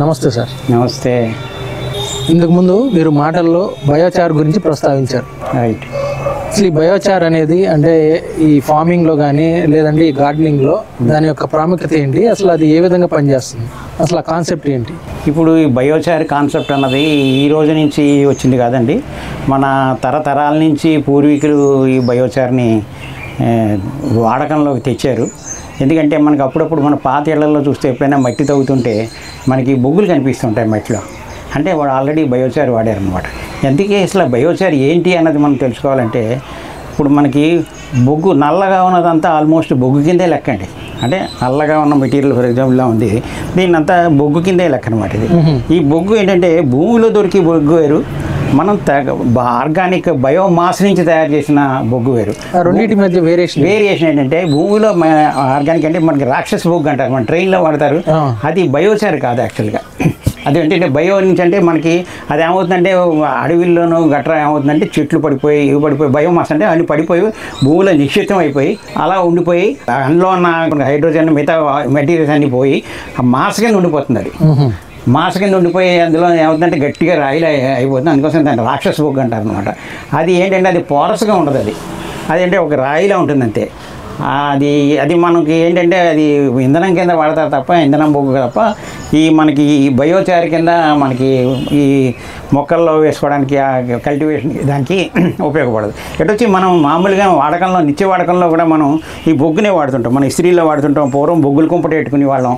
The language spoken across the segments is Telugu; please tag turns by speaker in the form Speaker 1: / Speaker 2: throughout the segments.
Speaker 1: నమస్తే సార్.
Speaker 2: నమస్తే.
Speaker 1: ఇంతకుముందు మీరు మాటల్లో బయోచార్ గురించి ప్రస్తావించారు.
Speaker 2: రైట్.
Speaker 1: అసలు ఈ బయోచార్ అనేది అంటే ఈ ఫార్మింగ్లో కానీ లేదంటే ఈ గార్డెనింగ్లో దాని యొక్క ప్రాముఖ్యత ఏంటి, అసలు అది ఏ విధంగా పనిచేస్తుంది, అసలు ఆ కాన్సెప్ట్ ఏంటి?
Speaker 2: ఇప్పుడు ఈ బయోచార్ కాన్సెప్ట్ అన్నది ఈ రోజు నుంచి వచ్చింది కాదండి. మన తరతరాల నుంచి పూర్వీకులు ఈ బయోచార్ని వాడకంలోకి తెచ్చారు. ఎందుకంటే మనకు అప్పుడప్పుడు మన పాత ఇళ్లలో చూస్తే ఎప్పుడైనా మట్టి తవ్వుతుంటే మనకి బొగ్గులు కనిపిస్తుంటాయి మట్టిలో. అంటే వాడు ఆల్రెడీ బయోచార్ వాడారనమాట. ఎందుకే అసలు బయోచార్ ఏంటి అన్నది మనం తెలుసుకోవాలంటే, ఇప్పుడు మనకి బొగ్గు నల్లగా ఉన్నదంతా ఆల్మోస్ట్ బొగ్గు కిందే లెక్క అండి. అంటే నల్లగా ఉన్న మెటీరియల్ ఫర్ ఎగ్జాంపుల్లా ఉంది, దీన్ని అంతా బొగ్గు కిందే లెక్క అనమాట. ఇది ఈ బొగ్గు ఏంటంటే భూమిలో దొరికి బొగ్గు వేరు, మనం ఆర్గానిక్ బయోమాస్ నుంచి తయారు చేసిన బొగ్గు వేరు.
Speaker 1: రెండింటి మధ్య వేరియేషన్
Speaker 2: ఏంటంటే భూమిలో ఆర్గానిక్ అంటే మనకి రాక్షస బొగ్గు అంటారు, మన ట్రైన్లో వాడతారు. అది బయోచార్ కాదు యాక్చువల్గా. అది ఏంటంటే బయో నుంచి అంటే మనకి అది ఏమవుతుందంటే అడవిల్లోనూ గట్రా ఏమవుతుందంటే చెట్లు పడిపోయి ఇవి పడిపోయి బయోమాస్ అంటే అన్ని పడిపోయి భూమిలో నిశ్చితం అయిపోయి అలా ఉండిపోయి అందులో ఉన్న హైడ్రోజన్ మిగతా మెటీరియల్స్ అన్నీ పోయి ఆ మాస్ కింద ఉండిపోతుంది. అది మాస్ కింద ఉండిపోయి అందులో ఏమవుతుందంటే గట్టిగా రాయిలు అయిపోతుంది. అందుకోసం దాన్ని రాక్షస బొగ్గు అంటారు అనమాట. అది ఏంటంటే అది పోరస్గా ఉండదు. అదేంటే ఒక రాయిలా ఉంటుంది అంతే. అది మనకి ఏంటంటే అది ఇంధనం కింద వాడతారు తప్ప, ఇంధనం బొగ్గు తప్ప మనకి ఈ బయోచార్ కింద మనకి ఈ మొక్కల్లో వేసుకోవడానికి కల్టివేషన్ దానికి ఉపయోగపడదు. ఎటొచ్చి మనం మామూలుగా వాడకంలో నిత్య వాడకంలో కూడా మనం ఈ బొగ్గునే వాడుతుంటాం. మనం ఇస్త్రీలో వాడుతుంటాం. పూర్వం బొగ్గులు కుంపట పెట్టుకునే వాళ్ళం,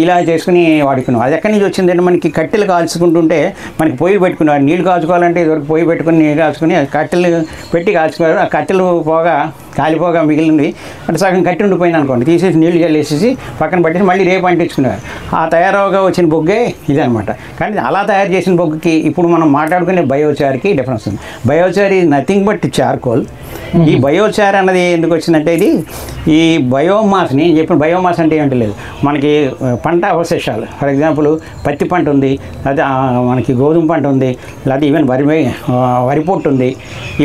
Speaker 2: ఇలా చేసుకుని వాడుకున్నాం. అది ఎక్కడి నుంచి వచ్చిందంటే మనకి కట్టెలు కాల్చుకుంటుంటే మనకి పొయ్యి పెట్టుకున్నారు. నీళ్ళు కాల్చుకోవాలంటే ఇదివరకు పొయ్యి పెట్టుకుని నీళ్ళు కాల్చుకుని కట్టెలు పెట్టి కాల్చుకున్నారు. ఆ కట్టెలు పోగా కాలిపోగా మిగిలింది అంటే సగం కట్టి ఉండిపోయింది అనుకోండి, తీసేసి నీళ్లు చల్లేసేసి పక్కన పట్టేసి మళ్ళీ రేపు అంటించుకున్నారు. ఆ తయారుగా వచ్చిన బొగ్గే ఇదనమాట. కానీ అలా తయారు చేసిన బొగ్గుకి ఇప్పుడు మనం మాట్లాడుకునే బయోచార్కి డిఫరెన్స్ ఉంది. Biochar is nothing but charcoal. ఈ బయోచార్ అన్నది ఎందుకు వచ్చిందంటే ఈ బయోమాస్, నేను చెప్పిన బయోమాస్ అంటే ఏంటి లేదు, మనకి పంట అవశేషాలు. ఫర్ ఎగ్జాంపుల్ పత్తి పంట ఉంది, లేదా మనకి గోధుమ పంట ఉంది, లేదా ఈవెన్ వరి పొట్టు ఉంది,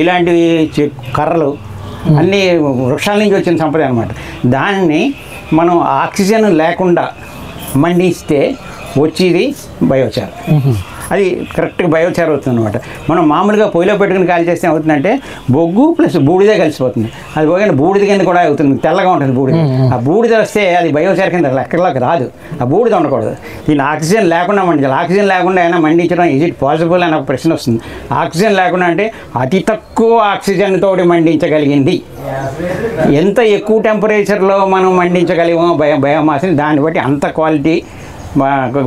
Speaker 2: ఇలాంటివి కర్రలు అన్నీ వృక్షాల నుంచి వచ్చిన సంపద అనమాట. దాన్ని మనం ఆక్సిజన్ లేకుండా మండిస్తే వచ్చేది బయోచార్. అది కరెక్ట్గా బయోచార్ అవుతుంది అనమాట. మనం మామూలుగా పొయ్యిలో పెట్టుకుని కాల్ చేస్తే అవుతుందంటే బొగ్గు ప్లస్ బూడిదే కలిసిపోతుంది. అది పోయిన బూడిద కింద కూడా అవుతుంది, తెల్లగా ఉంటుంది బూడిద. ఆ బూడిద వస్తే అది బయోచార్ కింద లెక్కలోకి రాదు. ఆ బూడిద ఉండకూడదు. దీన్ని ఆక్సిజన్ లేకుండా మండించాలి. ఆక్సిజన్ లేకుండా అయినా మండించడం ఈజ్ ఇట్ పాసిబుల్ అని ఒక ప్రశ్న వస్తుంది. ఆక్సిజన్ లేకుండా అంటే అతి తక్కువ ఆక్సిజన్ తోటి మండించగలిగింది. ఎంత ఎక్కువ టెంపరేచర్లో మనం మండించగలిగామో బయోమాస్ని దాన్ని బట్టి అంత క్వాలిటీ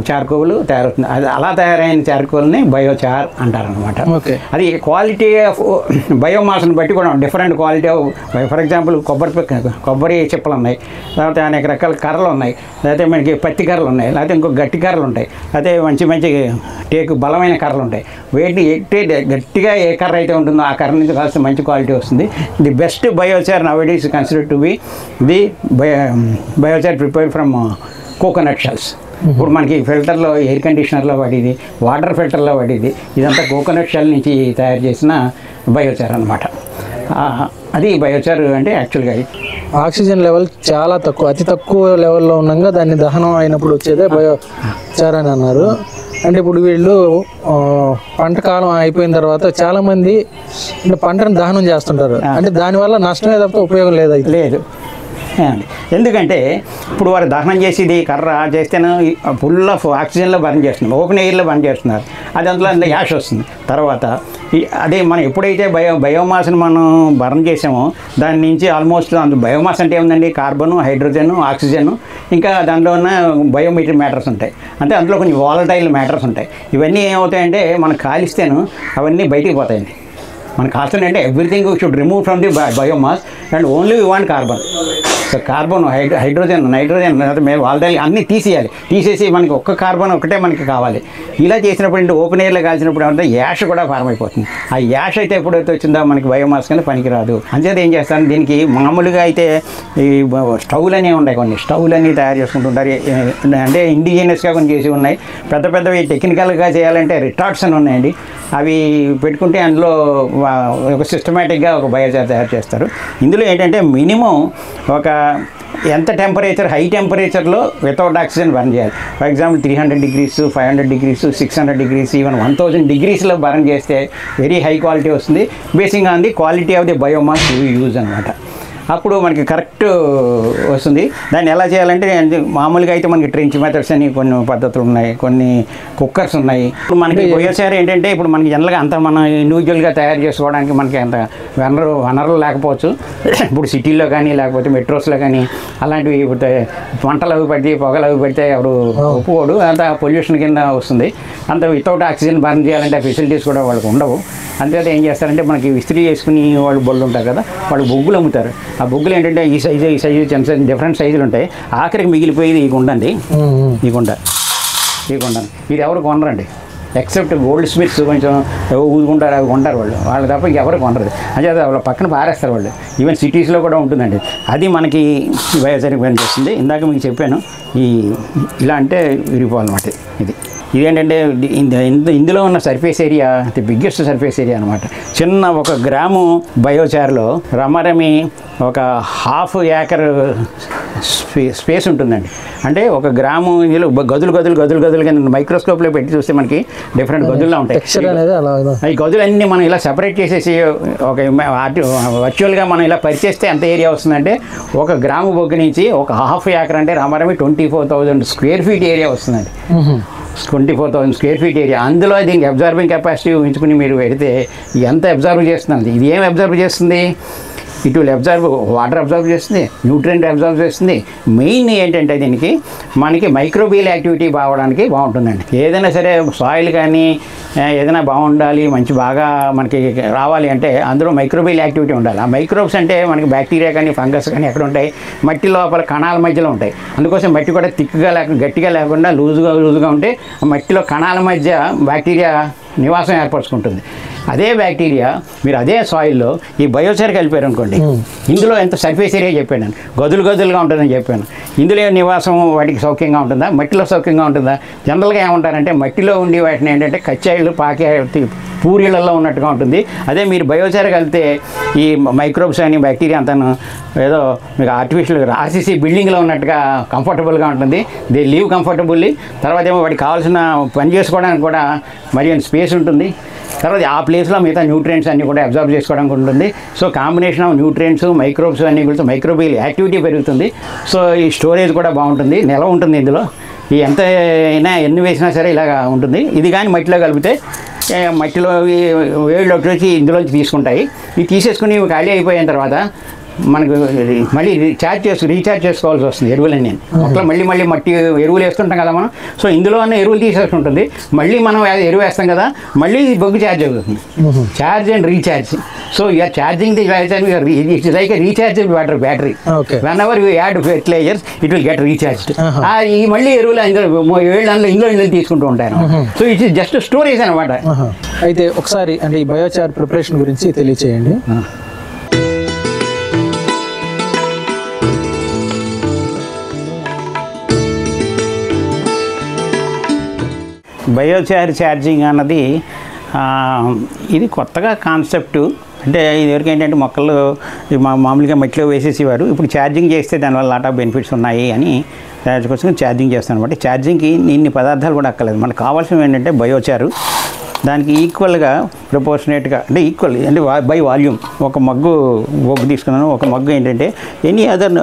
Speaker 2: చార్కోల్ తయారవుతుంది. అది అలా తయారైన చార్కోల్ని బయోచార్ అంటారనమాట. అది క్వాలిటీ ఆఫ్ బయోమాస్ని బట్టి కూడా different quality of, for example కొబ్బరి చిప్పలు ఉన్నాయి, లేకపోతే అనేక రకాల కర్రలు ఉన్నాయి, లేకపోతే మనకి పత్తి కర్రలు ఉన్నాయి, లేకపోతే ఇంకో గట్టి కర్రలు ఉంటాయి, లేకపోతే మంచి మంచి టేకు బలమైన కర్రలు ఉంటాయి. వేటిని గట్టిగా ఏ కర్ర అయితే ఉంటుందో ఆ కర్ర నుంచి కాస్త మంచి క్వాలిటీ వస్తుంది. The best biochar now it is considered to be the biochar prepared from coconut shells. ఇప్పుడు మనకి ఫిల్టర్లో ఎయిర్ కండిషనర్లో వాడేది, వాటర్ ఫిల్టర్లో వాడేది, ఇదంతా కోకోనట్ షెల్ నుంచి తయారు చేసిన బయోచార్ అనమాట. అది బయోచార్ అంటే యాక్చువల్గా
Speaker 1: ఆక్సిజన్ లెవెల్ చాలా తక్కువ, అతి తక్కువ లెవెల్లో ఉండగా దాన్ని దహనం అయినప్పుడు వచ్చేదే బయోచార్ అని అన్నారు. అంటే ఇప్పుడు వీళ్ళు పంట కాలం అయిపోయిన తర్వాత చాలామంది పంటను దహనం చేస్తుంటారు. అంటే దానివల్ల నష్టమే తప్ప ఉపయోగం లేదు.
Speaker 2: ఎందుకంటే ఇప్పుడు వారు దహనం చేసేది కర్ర చేస్తేనే ఫుల్ ఆఫ్ ఆక్సిజన్లో బర్న్ చేస్తున్నారు, ఓపెన్ ఎయిర్లో బర్న్ చేస్తున్నారు. అది అందులో యాష్ వస్తుంది. తర్వాత అదే మనం ఎప్పుడైతే బయోమాస్ని మనం బర్న్ చేసామో దాని నుంచి ఆల్మోస్ట్ బయోమాస్ అంటే ఏముందండి, కార్బను, హైడ్రోజన్, ఆక్సిజన్, ఇంకా దాంట్లో ఉన్న బయోమెట్రిక్ మ్యాటర్స్ ఉంటాయి. అంటే అందులో కొంచెం వాలటైల్ మ్యాటర్స్ ఉంటాయి. ఇవన్నీ ఏమవుతాయంటే మనం కాలిస్తేను అవన్నీ బయటికి పోతాయండి. మనకు కావాల్సిన అంటే everything should remove from the biomass and only we want carbon. So carbon, hydrogen, nitrogen మేము ఆల్రెడీ అన్నీ తీసేసి మనకి ఒక్క కార్బన్ ఒకటే మనకి కావాలి. ఇలా చేసినప్పుడు అంటే ఓపెన్ ఎయిర్లో కాల్చినప్పుడు ఏమంటే యాష్ కూడా ఫార్మ్ అయిపోతుంది. ఆ యాష్ అయితే ఎప్పుడైతే వచ్చిందో మనకి బయోమాస్ కింద పనికిరాదు. అంచేత ఏం చేస్తాను, దీనికి మామూలుగా అయితే ఈ స్టవ్లు అనేవి ఉన్నాయి, కొన్ని స్టవ్లు అన్నీ తయారు చేసుకుంటుంటారు. అంటే ఇండిజినియస్గా కొన్ని చేసి ఉన్నాయి. పెద్ద పెద్దవి టెక్నికల్గా చేయాలంటే రిటార్ట్స్ అని ఉన్నాయండి. అవి పెట్టుకుంటే అందులో ఒక సిస్టమేటిక్గా ఒక బయోచార్ తయారు చేస్తారు. ఇందులో ఏంటంటే మినిమం ఒక ఎంత టెంపరేచర్, హై టెంపరేచర్లో వితౌట్ ఆక్సిజన్ బర్న్ చేయాలి. For example 300 degrees, 500 degrees, 600 degrees, even 1000 degreesలో బర్న్ చేస్తే వెరీ హై క్వాలిటీ వస్తుంది. బేసిక్గా on the quality of the biomass use అనమాట. అప్పుడు మనకి కరెక్ట్ వస్తుంది. దాన్ని ఎలా చేయాలంటే మామూలుగా అయితే మనకి ట్రెంచ్ మెథడ్స్ అని కొన్ని పద్ధతులు ఉన్నాయి, కొన్ని కుక్కర్స్ ఉన్నాయి. ఇప్పుడు మనకి బయోచార్ ఏంటంటే ఇప్పుడు మనకి జనరల్గా అంత మనం ఇండివిజువల్గా తయారు చేసుకోవడానికి మనకి అంత వనరులు లేకపోవచ్చు. ఇప్పుడు సిటీల్లో కానీ లేకపోతే మెట్రోస్లో కానీ అలాంటివి ఇప్పుడు మంటలు అవి పడితే, పొగలు అవి పడితే అప్పుడు ఒప్పుకోడు, అంత పొల్యూషన్ కింద వస్తుంది. అంత వితౌట్ ఆక్సిజన్ బర్న్ చేయాలంటే ఫెసిలిటీస్ కూడా వాళ్ళకి ఉండవు. అంతేత ఏం చేస్తారంటే మనకి ఇస్త్రీ చేసుకుని వాళ్ళు బొళ్ళు ఉంటారు కదా, వాళ్ళు బొగ్గులు అమ్ముతారు. ఆ బొగ్గులు ఏంటంటే ఈ సైజు డిఫరెంట్ సైజులు ఉంటాయి. ఆఖరికి మిగిలిపోయేది ఈ గుండ అండి. ఈ గుండ ఇది ఎవరు కొనరండి, ఎక్సెప్ట్ గోల్డ్ స్మిత్స్ కొంచెం ఊదుకుంటారు, అవి కొంటారు వాళ్ళు తప్ప ఇంకెవరు కొనరు. అంటే వాళ్ళ పక్కన పారేస్తారు వాళ్ళు. ఈవెన్ సిటీస్లో కూడా ఉంటుందండి. అది మనకి బయోచార్కి పనిచేస్తుంది. ఇందాక మీకు చెప్పాను, ఇలా అంటే విరిగిపోవాలన్నమాట. ఇదేంటంటే ఇందులో ఉన్న surface area the biggest surface area అనమాట. చిన్న 1 గ్రాము బయోచార్లో రమరమి ఒక 1/2 acre స్పేస్ ఉంటుందండి. అంటే 1 గ్రాము ఇందులో గదులు కింద మైక్రోస్కోప్లో పెట్టి చూస్తే మనకి డిఫరెంట్ గదుల్లో ఉంటాయి. ఈ గదులన్నీ మనం ఇలా సెపరేట్ చేసేసి ఒక వర్చువల్గా మనం ఇలా పరిచేస్తే ఎంత ఏరియా వస్తుందంటే 1 గ్రాము బొగ్గు నుంచి ఒక 1/2 acre అంటే రమరమి 24,000 square feet ఏరియా వస్తుందండి. 24,000 square feet ఏరియా. అందులో దీనికి అబ్జర్వింగ్ కెపాసిటీ ఉంచుకుని మీరు పెడితే ఎంత అబ్జర్వ్ చేస్తుంది. ఇది ఏం అబ్జర్వ్ చేస్తుంది? It will observe water observe చేస్తుంది, న్యూట్రియంట్ అబ్జర్వ్ చేస్తుంది. మెయిన్ ఏంటంటే దీనికి మనకి మైక్రోబియల్ యాక్టివిటీ బాగడానికి బాగుంటుందండి. ఏదైనా సరే సాయిల్ కానీ ఏదైనా బాగుండాలి, బాగా మనకి రావాలి అంటే అందులో మైక్రోబియల్ యాక్టివిటీ ఉండాలి. ఆ మైక్రోబ్స్ అంటే మనకి బ్యాక్టీరియా కానీ ఫంగస్ కానీ ఎక్కడ ఉంటాయి? మట్టి లోపల కణాల మధ్యలో ఉంటాయి. అందుకోసం మట్టి కూడా గట్టిగా లేకుండా లూజుగా ఉంటే మట్టిలో కణాల మధ్య బ్యాక్టీరియా నివాసం ఏర్పరచుకుంటుంది. అదే బ్యాక్టీరియా మీరు అదే సాయిల్లో ఈ బయోచార్ కలిపారు అనుకోండి, ఇందులో ఎంత సర్ఫేస్ ఏరియా చెప్పాను నేను, గదులుగా ఉంటుందని చెప్పాను. ఇందులో నివాసం వాటికి సౌఖ్యంగా ఉంటుందా? మట్టిలో సౌఖ్యంగా ఉంటుందా? జనరల్గా ఏమంటారంటే మట్టిలో ఉండి వాటిని ఏంటంటే కచ్చాయిలు పాకే పూరీలలో ఉన్నట్టుగా ఉంటుంది. అదే మీరు బయోచార్ కలిపితే ఈ మైక్రోబ్స్ అని బ్యాక్టీరియా అంతాను ఏదో మీకు ఆర్టిఫిషియల్ ఆర్సీసీ బిల్డింగ్లో ఉన్నట్టుగా కంఫర్టబుల్గా ఉంటుంది. They leave comfortably. తర్వాత ఏమో వాటికి కావాల్సిన పని చేసుకోవడానికి కూడా మరి స్పేస్ ఉంటుంది. తర్వాత ఆ ప్లేస్లో మిగతా న్యూట్రియంట్స్ అన్నీ కూడా అబ్జర్వ్ చేసుకోవడానికి ఉంటుంది. So combination of nutrients, microbes అన్నీ కూడా మైక్రోబియల్ యాక్టివిటీ పెరుగుతుంది. సో ఈ స్టోరేజ్ కూడా బాగుంటుంది, నిల్వ ఉంటుంది. ఇందులో ఎంత అయినా ఎన్ని వేసినా సరే ఇలాగా ఉంటుంది. ఇది కానీ మట్టిలో కలిపితే మట్టిలో వేళ్ళు వచ్చి ఇందులోంచి తీసుకుంటాయి. ఇవి తీసేసుకుని ఖాళీ అయిపోయిన తర్వాత మనకు మళ్ళీ రీఛార్జ్ చేసుకోవాల్సి వస్తుంది ఎరువులన్నీ. అట్లా మళ్ళీ మట్టి ఎరువులు వేస్తుంటాం కదా మనం. సో ఇందులో ఉన్న ఎరువులు తీసేసుకుంటుంది. మళ్ళీ మనం ఎరువు వేస్తాం కదా, మళ్ళీ బొగ్గు ఛార్జ్ అవుతుంది. Charge and recharge. So you're charging the it's like rechargeable water battery. Whenever you add fertilisers it will get recharged. ఈ మళ్ళీ ఎరువులు ఇందులో తీసుకుంటూ ఉంటాను. సో ఇట్స్ జస్ట్ స్టోరేజ్ అనమాట.
Speaker 1: అయితే ఒకసారి అంటే ఈ బయోచార్ ప్రిపరేషన్ గురించి తెలియచేయండి.
Speaker 2: బయోచార్ ఛార్జింగ్ అన్నది ఇది కొత్తగా కాన్సెప్టు. అంటే ఇదివరకు ఏంటంటే మొక్కలు మామూలుగా మట్టిలో వేసేసేవారు. ఇప్పుడు ఛార్జింగ్ చేస్తే దానివల్ల లాట్ ఆఫ్ బెనిఫిట్స్ ఉన్నాయి అని కోసం ఛార్జింగ్ చేస్తాను అనమాట. ఛార్జింగ్కి ఇన్ని పదార్థాలు కూడా అక్కర్లేదు. మనకు కావాల్సినవి ఏంటంటే బయోచారు, దానికి ఈక్వల్గా ప్రపోర్షనేట్గా అంటే ఈక్వల్ అంటే బై వాల్యూమ్ ఒక మగ్గు తీసుకున్నాను. ఒక మగ్గు ఏంటంటే ఎనీ అదర్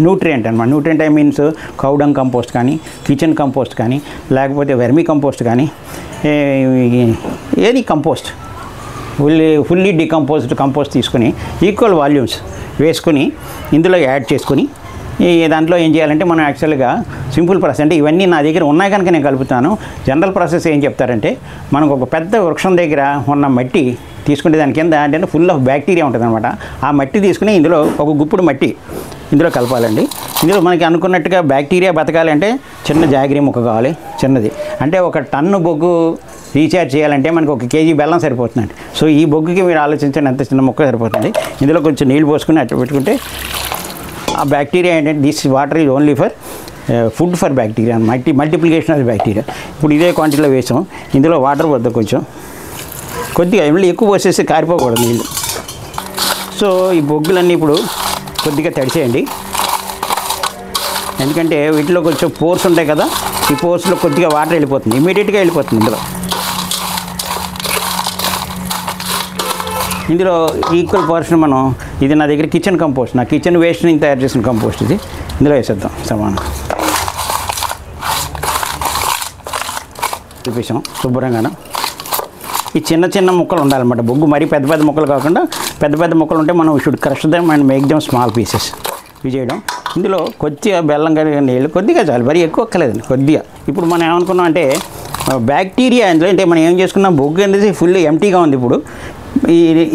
Speaker 2: న్యూట్రియంట్ అనమాట. Nutrient I means cow dung compost కానీ, కిచెన్ కంపోస్ట్ కానీ, లేకపోతే వెర్మీ కంపోస్ట్ కానీ, ఏది కంపోస్ట్ ఫుల్లీ డికంపోజ్డ్ కంపోస్ట్ తీసుకుని ఈక్వల్ వాల్యూమ్స్ వేసుకుని ఇందులో యాడ్ చేసుకుని దాంట్లో ఏం చేయాలంటే మనం యాక్చువల్గా సింపుల్ ప్రాసెస్ అంటే ఇవన్నీ నా దగ్గర ఉన్నాయి కనుక నేను కలుపుతాను. జనరల్ ప్రాసెస్ ఏం చెప్తారంటే మనకు ఒక పెద్ద వృక్షం దగ్గర ఉన్న మట్టి తీసుకుంటే దాని కింద ఏంటంటే ఫుల్ ఆఫ్ బ్యాక్టీరియా ఉంటుంది అనమాట. ఆ మట్టి తీసుకుని ఇందులో ఒక గుప్పుడు మట్టి ఇందులో కలపాలండి. ఇందులో మనకి అనుకున్నట్టుగా బ్యాక్టీరియా బతకాలంటే చిన్న జాగిరి ముక్క కావాలి, చిన్నది. అంటే 1 టన్ను బొగ్గు రీఛార్జ్ చేయాలంటే మనకు 1 కేజీ బెల్లం సరిపోతుందండి. సో ఈ బొగ్గుకి మీరు ఆలోచించండి ఎంత చిన్న ముక్క సరిపోతుంది. ఇందులో కొంచెం నీళ్ళు పోసుకుని అట్లా పెట్టుకుంటే ఆ బ్యాక్టీరియా ఏంటంటే this water is only for food for bacteria, multiplication of bacteria. ఇప్పుడు ఇదే క్వాంటిటీలో వేసాం. ఇందులో వాటర్ వద్ద కొంచెం కొద్దిగా నీళ్ళు ఎక్కువ పోసేసి కారిపోకూడదు నీళ్ళు. సో ఈ బొగ్గులన్నీ ఇప్పుడు కొద్దిగా తడిసేయండి. ఎందుకంటే వీటిలో కొంచెం పోర్స్ ఉంటాయి కదా, ఈ పోర్స్లో కొద్దిగా వాటర్ వెళ్ళిపోతుంది, ఇమీడియట్గా వెళ్ళిపోతుంది. ఇందులో ఈక్వల్ పోర్షన్ మనం, ఇది నా దగ్గర కిచెన్ కంపోస్ట్, నా కిచెన్ వేస్ట్ నుంచి తయారు చేసిన కంపోస్ట్ ఇది, ఇందులో వేసేద్దాం సమానం. చూపించాం శుభ్రంగా. ఈ చిన్న చిన్న ముక్కలు ఉండాలన్నమాట బొగ్గు, మరీ పెద్ద పెద్ద ముక్కలు కాకుండా పెద్ద పెద్ద ముక్కలు ఉంటే మనం should crush them and make them small pieces. ఇవి చేయడం. ఇందులో కొద్దిగా బెల్లం కలిగిన నీళ్ళు కొద్దిగా చాలు, మరీ ఎక్కువ అక్కర్లేదండి, కొద్దిగా. ఇప్పుడు మనం ఏమనుకున్నాం అంటే బ్యాక్టీరియా ఇందులో అంటే మనం ఏం చేసుకున్నాం, బొగ్గు అనేది ఫుల్ ఎంటీగా ఉంది. ఇప్పుడు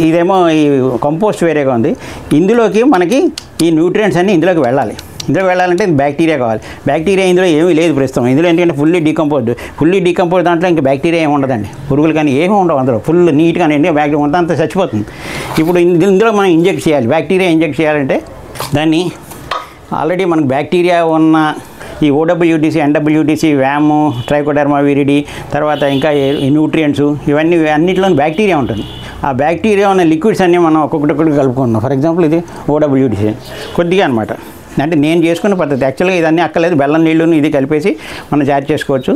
Speaker 2: ఇదేమో ఈ కంపోస్ట్ వేరేగా ఉంది. ఇందులోకి మనకి ఈ న్యూట్రియంట్స్ అన్నీ ఇందులోకి వెళ్ళాలి. ఇందులో వెళ్ళాలంటే బ్యాక్టీరియా కావాలి. బ్యాక్టీరియా ఇందులో ఏమీ లేదు ప్రస్తుతం. ఇందులో ఏంటంటే ఫుల్లీ డీకంపోజ్ దాంట్లో ఇంకా బ్యాక్టీరియా ఏమి ఉండదండి, పురుగులు కానీ ఏమీ ఉండవు అందులో, ఫుల్ నీట్గా బ్యాక్టీరియా ఉంటే అంతా చచ్చిపోతుంది. ఇప్పుడు ఇందులో మనం ఇంజెక్ట్ చేయాలి. బ్యాక్టీరియా ఇంజెక్ట్ చేయాలంటే దాన్ని ఆల్రెడీ మనకు బ్యాక్టీరియా ఉన్న ఈ OWDC, NWDC, వ్యాము, ట్రైకోడర్మా విరిడి, తర్వాత ఇంకా న్యూట్రియంట్స్, ఇవన్నీ అన్నింటిలో బ్యాక్టీరియా ఉంటుంది. ఆ బ్యాక్టీరియా ఉన్న లిక్విడ్స్ అన్నీ మనం ఒక్కొక్కటి కలుపుకుందాం. ఫర్ ఎగ్జాంపుల్ ఇది OWDC కొద్దిగా అనమాట. అంటే నేను చేసుకున్న పద్ధతి. యాక్చువల్గా ఇదన్నీ అక్కర్లేదు, బెల్లం నీళ్ళుని ఇది కలిపేసి మనం చార్జ్ చేసుకోవచ్చు.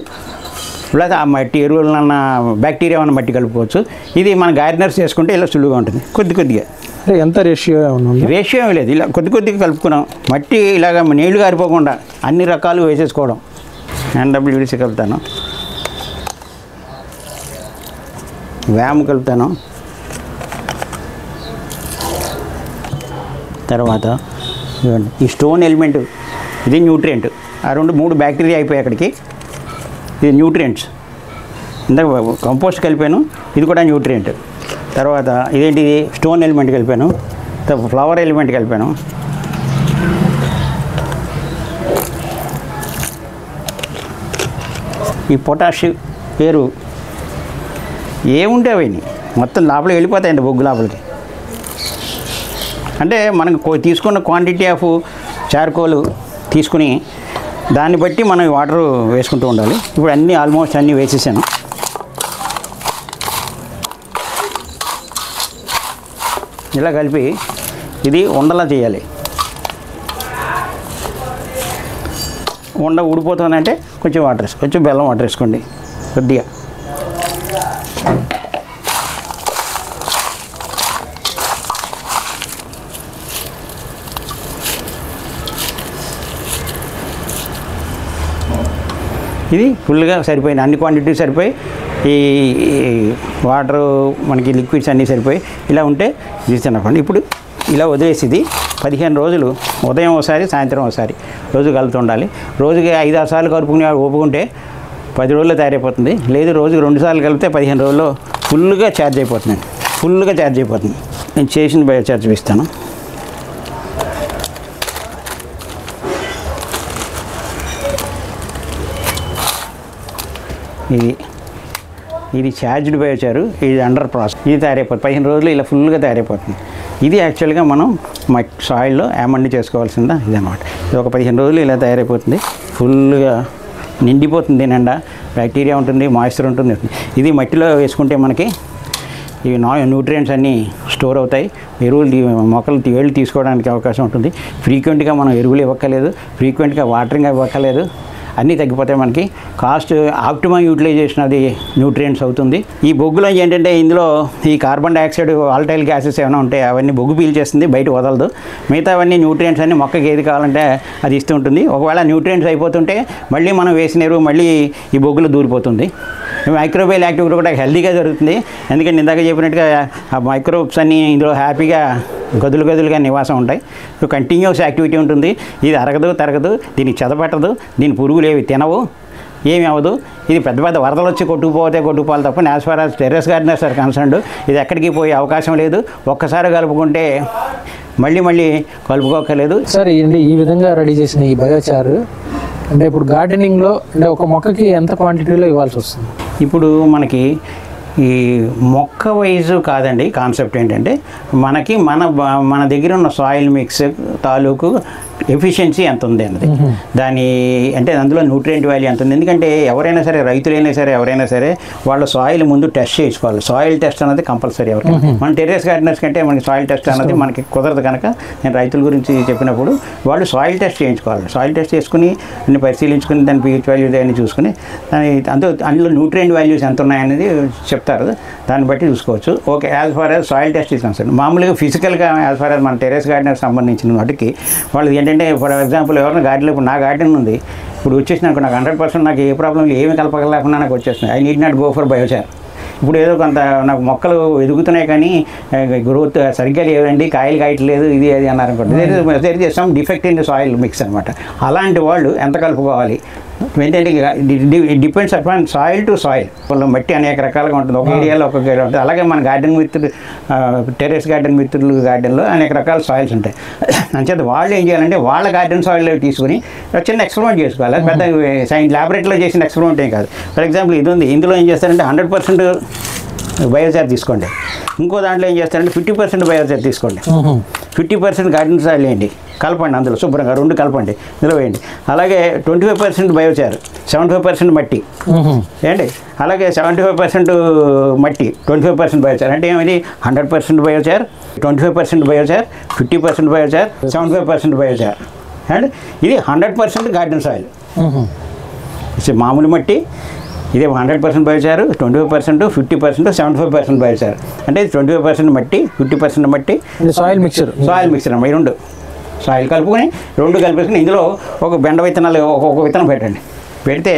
Speaker 2: లేదా ఆ మట్టి ఎరువులన్న బ్యాక్టీరియా ఉన్న మట్టి కలుపుకోవచ్చు. ఇది మన గార్డెనర్స్ చేసుకుంటే ఇలా సులువుగా ఉంటుంది. కొద్దిగా
Speaker 1: ఎంత రేషియో
Speaker 2: రేషియో ఏమి లేదు, ఇలా కొద్దిగా కలుపుకున్నాం. మట్టి ఇలాగ నీళ్లు కారిపోకుండా అన్ని రకాలు వేసేసుకోవడం. NWDC కలుపుతాను, వ్యామ్ కలుపుతాను, తర్వాత ఈ స్టోన్ ఎలిమెంట్ ఇది న్యూట్రియంట్. ఆ 2-3 బ్యాక్టీరియా అయిపోయాయి అక్కడికి. ఇది న్యూట్రియంట్స్. ఇందాక కంపోస్ట్ కలిపాను, ఇది కూడా న్యూట్రియంట్. తర్వాత ఇదేంటిది స్టోన్ ఎలిమెంట్ కలిపాను, ఫ్లవర్ ఎలిమెంట్ కలిపాను. ఈ పొటాష్ పేరు ఏముంటే అవన్నీ మొత్తం లోపలికి వెళ్ళిపోతాయండి బొగ్గు లోపలికి. అంటే మనకు తీసుకున్న క్వాంటిటీ ఆఫ్ చార్కోల్ తీసుకుని దాన్ని బట్టి మనం వాటర్ వేసుకుంటూ ఉండాలి. ఇప్పుడు ఆల్మోస్ట్ అన్నీ వేసేసాను. ఇలా కలిపి ఇది ఉండలా చేయాలి. ఉండ ఊడిపోతుందంటే కొంచెం కొంచెం బెల్లం వాటర్ వేసుకోండి కొద్దిగా. ఇది ఫుల్గా సరిపోయింది, అన్ని క్వాంటిటీ సరిపోయి, ఈ వాటరు మనకి లిక్విడ్స్ అన్నీ సరిపోయి ఇలా ఉంటే తీసుకోండి. ఇప్పుడు ఇలా వదిలేసి ఇది 15 రోజులు ఉదయం ఒకసారి సాయంత్రం ఒకసారి రోజు కలుపుతూ ఉండాలి. రోజుకి 5-6 సార్లు కలుపుకుని ఒప్పుకుంటే 10 రోజుల్లో తయారైపోతుంది. లేదు రోజుకి 2 సార్లు కలిపితే 15 రోజుల్లో ఫుల్గా ఛార్జ్ అయిపోతుంది. నేను చేసిన బయోచార్జ్ ఇస్తాను. ఇది ఛార్జ్డ్ బయోచారు, ఇది అండర్ ప్రాసెస్. ఇది తయారైపోతుంది 15 రోజులు ఇలా ఫుల్గా తయారైపోతుంది. ఇది యాక్చువల్గా మనం సాయిల్లో యామండి చేసుకోవాల్సిందా ఇదన్నమాట. ఇది ఒక 15 రోజులు ఇలా తయారైపోతుంది, ఫుల్గా నిండిపోతుంది. నిండా బ్యాక్టీరియా ఉంటుంది, మాయిశ్చర్ ఉంటుంది. ఇది మట్టిలో వేసుకుంటే మనకి ఇవి న్యూట్రియంట్స్ అన్నీ స్టోర్ అవుతాయి. మొక్కలు వేళ్ళు తీసుకోవడానికి అవకాశం ఉంటుంది. ఫ్రీక్వెంట్గా మనం ఎరువులు ఇవ్వక్కర్లేదు, ఫ్రీక్వెంట్గా వాటరింగ్ ఇవ్వక్కర్లేదు. అన్నీ తగ్గిపోతాయి. మనకి కాస్ట్ ఆప్టిమమ్ యూటిలైజేషన్ అది న్యూట్రియంట్స్ అవుతుంది. ఈ బొగ్గులో ఏంటంటే ఇందులో ఈ కార్బన్ డైఆక్సైడ్, వాలటైల్ గ్యాసెస్ ఏమైనా ఉంటాయి, అవన్నీ బొగ్గు పీల్చేస్తుంది, బయట వదలదు. మిగతావన్నీ న్యూట్రియంట్స్ అన్నీ మొక్కకి ఏది కావాలంటే అది ఇస్తూ ఉంటుంది. ఒకవేళ న్యూట్రియంట్స్ అయిపోతుంటే మళ్ళీ మనం వేసిన ఎరువు మళ్ళీ ఈ బొగ్గులో దూరిపోతుంది. మైక్రోబయల్ యాక్టివిటీ కూడా హెల్తీగా జరుగుతుంది. ఎందుకంటే ఇందాక చెప్పినట్టుగా ఆ మైక్రోబ్స్ అన్నీ ఇందులో హ్యాపీగా గదులుగా నివాసం ఉంటాయి. సో కంటిన్యూస్ యాక్టివిటీ ఉంటుంది. ఇది అరగదు తరగదు, దీనికి చెదపట్టదు, దీని పురుగులు ఏవి తినవు. ఏమి అవ్వదు. ఇది పెద్ద పెద్ద వరదలు వచ్చి కొట్టుకుపోవాలి తప్ప as far as terrace gardeners are concerned ఇది ఎక్కడికి పోయే అవకాశం లేదు. ఒక్కసారి కలుపుకుంటే మళ్ళీ కలుపుకోకలేదు.
Speaker 1: సార్ ఈ విధంగా రెడీ చేసిన ఈ బయోచార్ అంటే ఇప్పుడు గార్డెనింగ్లో అంటే ఒక మొక్కకి ఎంత క్వాంటిటీలో ఇవ్వాల్సి వస్తుంది?
Speaker 2: ఇప్పుడు మనకి ఈ మొక్క వైజు కాదండి, కాన్సెప్ట్ ఏంటంటే మనకి మన దగ్గర ఉన్న సాయిల్ మిక్స్ తాలూకు ఎఫిషియన్సీ ఎంత ఉంది అన్నది, దాని అంటే అందులో న్యూట్రియంట్ వాల్యూ ఎంత ఉంది. ఎందుకంటే ఎవరైనా సరే, రైతులైనా సరే, ఎవరైనా సరే వాళ్ళ సాయిల్ ముందు టెస్ట్ చేసుకోవాలి. సాయిల్ టెస్ట్ అన్నది కంపల్సరీ. ఎవరైనా మన టెర్రస్ గార్డెనర్స్ కంటే మనకి సాయిల్ టెస్ట్ అన్నది మనకి కుదరదు కనుక నేను రైతుల గురించి చెప్పినప్పుడు వాళ్ళు సాయిల్ టెస్ట్ చేయించుకోవాలి. సాయిల్ టెస్ట్ చేసుకుని అన్ని పరిశీలించుకుని దాని pH వాల్యూస్ అన్ని చూసుకుని అందులో న్యూట్రియంట్ వాల్యూస్ ఎంత ఉన్నాయనేది చెప్తారు. దాన్ని బట్టి చూసుకోవచ్చు. Okay, as far as soil test is concern. మామూలుగా ఫిజికల్గా యాజ్ ఫార్ యాజ్ మన టెర్రస్ గార్డెనర్ సంబంధించిన వాటికి వాళ్ళు ఏంటంటే ఫర్ ఎగ్జాంపుల్ ఎవరైనా గార్డెన్ ఇప్పుడు నా గార్డెన్ ఉంది, ఇప్పుడు వచ్చేసినాక నాకు 100% నాకు ఏ ప్రాబ్లం ఏమి కలపకలేకుండా నాకు వచ్చేస్తుంది. I need not go for biochar. ఇప్పుడు ఏదో కొంత నాకు మొక్కలు ఎదుగుతున్నాయి కానీ గ్రోత్ సరిగ్గా లేదండి, కాయలు కాయట్లేదు, ఇది అది అన్నారు అనుకోండి, there is some defect in the soil mix అనమాట. అలాంటి వాళ్ళు ఎంత కలుపుకోవాలి ఏంటంటే depends upon soil to soil. మట్టి అనేక రకాలుగా ఉంటుంది, ఒక ఏరియాలో ఒక్కొక్క ఏరియా ఉంటుంది. అలాగే మన గార్డెన్ మిత్రులు టెర్రస్ గార్డెన్ మిత్రులు గార్డెన్లో అనేక రకాల సాయిల్స్ ఉంటాయి. అంచేత వాళ్ళు ఏం చేయాలంటే వాళ్ళ గార్డెన్ సాయిల్ తీసుకుని చిన్న ఎక్స్పెరిమెంట్ చేసుకోవాలి. పెద్ద సైన్స్ ల్యాబొరేటరీలో చేసిన ఎక్స్పెరిమెంట్ ఏం కాదు. ఫర్ ఎగ్జాంపుల్ ఇది ఉంది, ఇందులో ఏం చేస్తారంటే 100% బయోచార్ తీసుకోండి. ఇంకో దాంట్లో ఏం చేస్తారంటే 50% బయోచార్ తీసుకోండి, 50% గార్డెన్ సాయిల్ వేయండి, కలపండి, అందులో శుభ్రంగా 2 కలపండి, ఇందులో వేయండి. అలాగే 25% బయోచార్, 75% మట్టి ఏంటి, అలాగే 75% మట్టి, 25% బయోచార్. అంటే ఏమిది 100% biochar, 25% biochar, 50% biochar, 75% biochar. And ఇది 100% గార్డెన్ సాయిల్. మామూలు మట్టి ఇదే 100% బయోచారు, 25%, 50%, 75% బయోచారు. అంటే 25% మట్టి, 50% మట్టి,
Speaker 1: సాయిల్ మిక్చర్
Speaker 2: అమ్మ. ఈ 2 సాయిల్ కలుపుకొని 2 కలిపేసుకుని ఇందులో ఒక బెండ విత్తనాలు ఒక్కొక్క విత్తనం పెట్టండి. పెడితే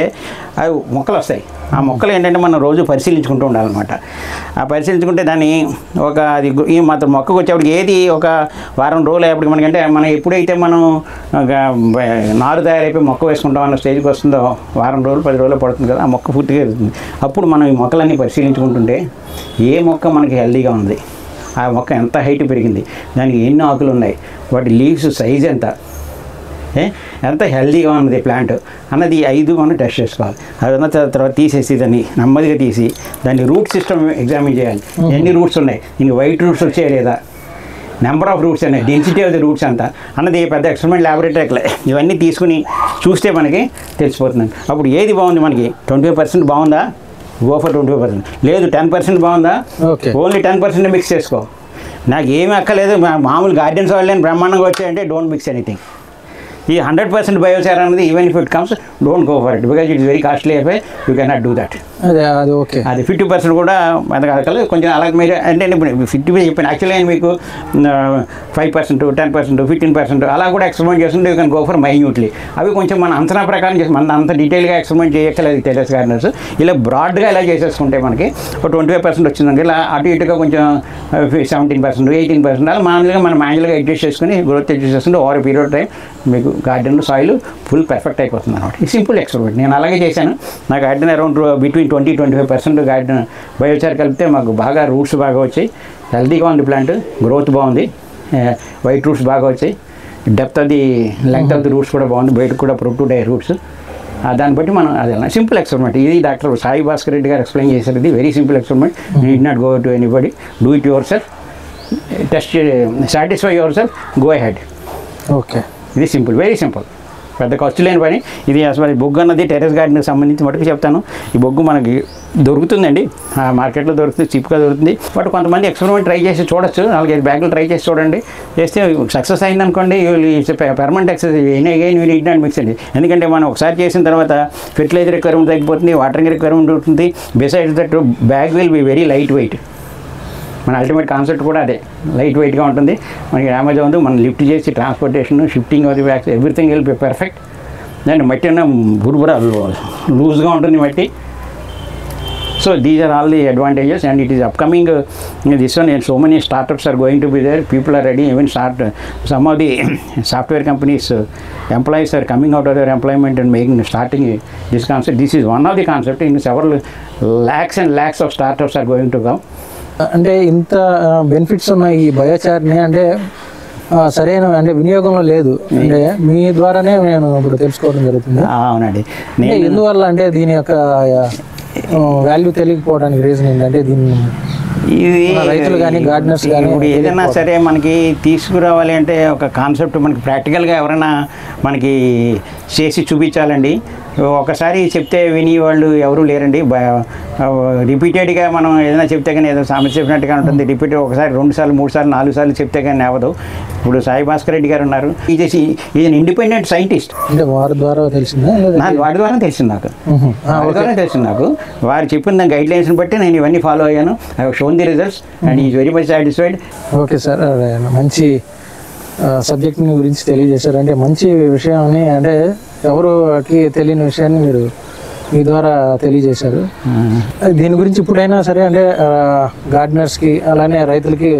Speaker 2: అవి మొక్కలు వస్తాయి. ఆ మొక్కలు ఏంటంటే మనం రోజు పరిశీలించుకుంటూ ఉండాలన్నమాట. ఆ పరిశీలించుకుంటే దాన్ని అది ఈ మాత్రం మొక్కకు వచ్చేప్పటికి ఏది ఒక వారం రోజులు అయ్యేప్పటికి మనకంటే మనం ఎప్పుడైతే మనం నారు తయారైపోయి మొక్క వేసుకుంటాం అన్న స్టేజ్కి వస్తుందో వారం రోజులు 10 రోజులు పడుతుంది కదా, ఆ మొక్క పూర్తిగా ఎదుగుతుంది. అప్పుడు మనం ఈ మొక్కలన్నీ పరిశీలించుకుంటుంటే ఏ మొక్క మనకి హెల్దీగా ఉంది, ఆ మొక్క ఎంత హైట్ పెరిగింది, దానికి ఎన్ని ఆకులు ఉన్నాయి, వాటి లీవ్స్ సైజ్ ఎంత హెల్దీగా ఉన్నది ప్లాంట్ అన్నది 5 మనం టెస్ట్ చేసుకోవాలి. అది ఉన్న తర్వాత తీసేసి దాన్ని నెమ్మదిగా తీసి దాన్ని రూట్ సిస్టమ్ ఎగ్జామిన్ చేయాలి. ఎన్ని రూట్స్ ఉన్నాయి, ఇంక వైట్ రూట్స్ వచ్చాయి లేదా, నెంబర్ ఆఫ్ రూట్స్ ఉన్నాయి, డెన్సిటీ ఆఫ్ ది రూట్స్ అంతా అన్నది పెద్ద ఎక్స్పెరిమెంట్ ల్యాబొరేటరీలో ఇవన్నీ తీసుకుని చూస్తే మనకి తెలిసిపోతుంది. అప్పుడు ఏది బాగుంది, మనకి 25% బాగుందా, గో ఫర్ 25%. లేదు 10% బాగుందా, ఓన్లీ 10% మిక్స్ చేసుకో. నాకు ఏమీ అక్కలేదు, మామూలు గార్డెన్స్ వాళ్ళని బ్రహ్మాండంగా వచ్చాయంటే డోంట్ మిక్స్ ఎనీథింగ్. ఈ 100% బయోచార్ అనేది even if it comes don't go for it because it's very costly అయిపోయి you can not do that.
Speaker 1: అది ఓకే.
Speaker 2: అది 50% కూడా మెదగలకలు కొంచెం అలాగే మీరు అంటే ఇప్పుడు 50 చెప్పాను. యాక్చువల్లీ నేను మీకు 5%, 10%, 15% అలా కూడా ఎక్స్పెరిమెంట్ చేస్తుంటే యూ కెన్ గో ఫర్ మైన్యూట్లీ. అవి కొంచెం మన అంచనా ప్రకారం చేసి మన అంత డీటెయిల్గా ఎక్స్పెరిమెంట్ చేయక్కలేదు టెర్రస్ గార్డెనర్స్. ఇలా బ్రాడ్గా ఇలా చేసేసుకుంటే మనకి ఒక 25% వచ్చిందండి. ఇలా అటు ఇటుగా కొంచెం 17%, 18% అలా మామూలుగా మనం మాన్యువల్గా అడ్జస్ట్ చేసుకుని గ్రోత్ అడ్జస్ట్ చేసుకుంటే ఓవర్ పీరియడ్ టైం మీకు గార్డెన్ సాయిల్ ఫుల్ పర్ఫెక్ట్ అయిపోతుంది అనమాట. ఈ సింపుల్ ఎక్స్పెరిమెంట్ నేను అలాగే చేశాను. నా garden around between 20-25% garden biochar కలిపితే మాకు బాగా రూట్స్ బాగా వచ్చాయి, హెల్తీగా ఉంది ప్లాంట్, గ్రోత్ బాగుంది, వైట్ రూట్స్ బాగా వచ్చాయి, depth of the length of the roots కూడా బాగుంది, బయటకు కూడా ప్రొటూడ్ అయ్యే రూట్స్. దాన్ని బట్టి మనం అదే సింపుల్ ఎక్స్పెరిమెంట్. ఇది డాక్టర్ సాయి భాస్కర్ రెడ్డి గారు ఎక్స్ప్లెయిన్ చేశారు. ఇది very simple experiment. Need not go to anybody, do it your self, test satisfy your self, go ahead.
Speaker 1: Okay,
Speaker 2: ఇది సింపుల్, వెరీ సింపుల్, పెద్ద ఖర్చు లేని పని. ఇది అసలు బొగ్గు అన్నది టెర్రస్ గార్డెన్కి సంబంధించి మటుకు చెప్తాను. ఈ బొగ్గు మనకి దొరుకుతుందండి, మార్కెట్లో దొరుకుతుంది, చీప్గా దొరుకుతుంది. బట్ కొంతమంది ఎక్స్పెరిమెంట్ ట్రై చేసి చూడొచ్చు, 4-5 బ్యాగులు ట్రై చేసి చూడండి. చేస్తే సక్సెస్ అయిందనుకోండి, permanent exercise again you need not mix అండి. ఎందుకంటే మనం ఒకసారి చేసిన తర్వాత ఫెర్టిలైజర్ రిక్వైర్మెంట్ తగ్గిపోతుంది, వాటరింగ్ రిక్వైర్మెంట్ ఉంటుంది. Besides that bag will be very light weight. మన అల్టిమేట్ కాన్సెప్ట్ కూడా అదే, లైట్ వెయిట్గా ఉంటుంది. మనకి డ్యామేజ్ ఉంది, మనం లిఫ్ట్ చేసి transportation, shifting of the bags, everything will be perfect. దాన్ని మట్టి అన్న బుర్బుర లూజ్గా ఉంటుంది మట్టి. So these are all the advantages, and it is upcoming this one, and so many startups are going to be there. People are ready, even some of the software companies employees are coming out of their employment and starting this concept. This is one of the concepts. In several lakhs and lakhs of startups are going to come.
Speaker 1: అంటే ఇంత బెనిఫిట్స్ ఉన్న ఈ బయోచార్ని అంటే సరైన అంటే వినియోగంలో లేదు, అంటే మీ ద్వారానే నేను ఇప్పుడు తెలుసుకోవడం జరుగుతుంది.
Speaker 2: అవునండి.
Speaker 1: ఎందువల్ల అంటే దీని యొక్క వాల్యూ తెలియకపోవడానికి రీజన్ ఏంటంటే దీన్ని
Speaker 2: ఇది
Speaker 1: రైతులు కానీ గార్డెనర్స్ కానీ
Speaker 2: ఇప్పుడు ఏదైనా సరే మనకి తీసుకురావాలి అంటే ఒక కాన్సెప్ట్ మనకి ప్రాక్టికల్గా ఎవరైనా మనకి చేసి చూపించాలండి. ఒకసారి చెప్తే విని వాళ్ళు ఎవరు లేరండి. రిపీటెడ్గా మనం ఏదైనా చెప్తే కానీ ఏదో సామెత చెప్పినట్టుగా ఉంటుంది. రిపీటెడ్ ఒకసారి 2 సార్లు 3 సార్లు 4 సార్లు చెప్తే కానీ అవ్వదు. ఇప్పుడు సాయి భాస్కర్ రెడ్డి గారు ఉన్నారు, ఈజ్ ఇండిపెండెంట్ సైంటిస్ట్.
Speaker 1: అంటే వారి ద్వారా తెలిసిందా?
Speaker 2: వాడి ద్వారా తెలిసింది నాకు, వారు చెప్పిన గైడ్ లైన్స్ని బట్టి నేను ఇవన్నీ ఫాలో అయ్యాను. I have shown the results and is very much satisfied.
Speaker 1: Okay sir, మంచి సబ్జెక్ట్ గురించి తెలియజేశారు. అంటే మంచి విషయాన్ని, అంటే ఎవరికి తెలియని విషయాన్ని మీరు మీ ద్వారా తెలియజేశారు. దీని గురించి ఇప్పుడైనా సరే అంటే గార్డెనర్స్కి అలానే రైతులకి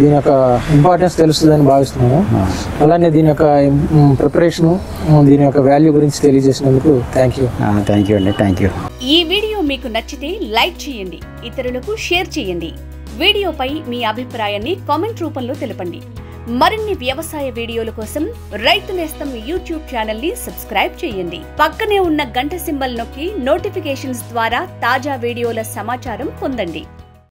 Speaker 1: దీని యొక్క ఇంపార్టెన్స్ తెలుస్తుందని భావిస్తున్నాము. అలానే దీని యొక్క ప్రిపరేషను, దీని యొక్క వాల్యూ గురించి తెలియజేసినందుకు థ్యాంక్ యూ
Speaker 2: అండి. Thank you.
Speaker 3: ఈ వీడియో మీకు నచ్చితే లైక్ చేయండి, ఇతరులకు షేర్ చేయండి. వీడియోపై మీ అభిప్రాయాన్ని కామెంట్ రూపంలో తెలపండి. మరిన్ని వ్యవసాయ వీడియోల కోసం రైతు నేస్తం యూట్యూబ్ ఛానల్ ని సబ్స్క్రైబ్ చేయండి. పక్కనే ఉన్న గంట సింబల్ నొక్కి నోటిఫికేషన్స్ ద్వారా తాజా వీడియోల సమాచారం పొందండి.